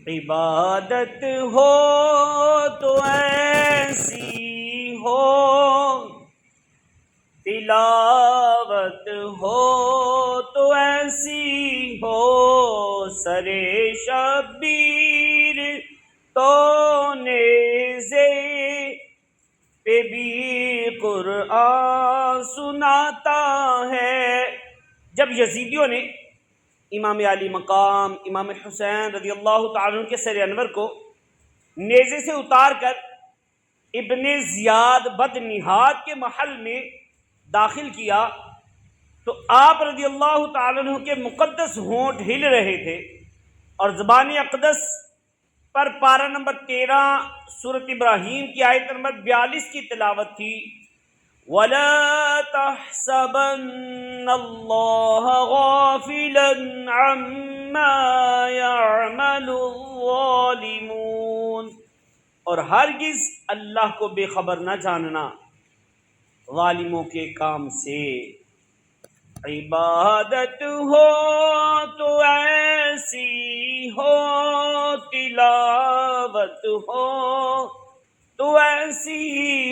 عبادت ہو تو ایسی ہو، تلاوت ہو تو ایسی ہو، سرے شبیر تو نیزے پہ بھی قرآن سناتا ہے۔ جب یزیدیوں نے امام علی مقام امام حسین رضی اللہ تعالیٰ عنہ کے سر انور کو نیزے سے اتار کر ابن زیاد بد نہاد کے محل میں داخل کیا تو آپ رضی اللہ تعالیٰ عنہ کے مقدس ہونٹ ہل رہے تھے اور زبان اقدس پر پارہ نمبر 13 سورۃ ابراہیم کی آیت نمبر 42 کی تلاوت تھی، وَلَا تَحْسَبَنَّ اللَّهَ غَافِلًا عَمَّا يَعْمَلُ الظَّالِمُونَ، اور ہرگز اللہ کو بے خبر نہ جاننا ظالموں کے کام سے۔ عبادت ہو تو ایسی ہو، تلاوت ہو تو ایسی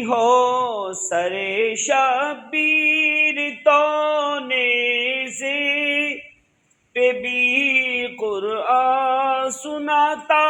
ہو، سرے شبیر تو نیزے پہ بھی قرآن سناتا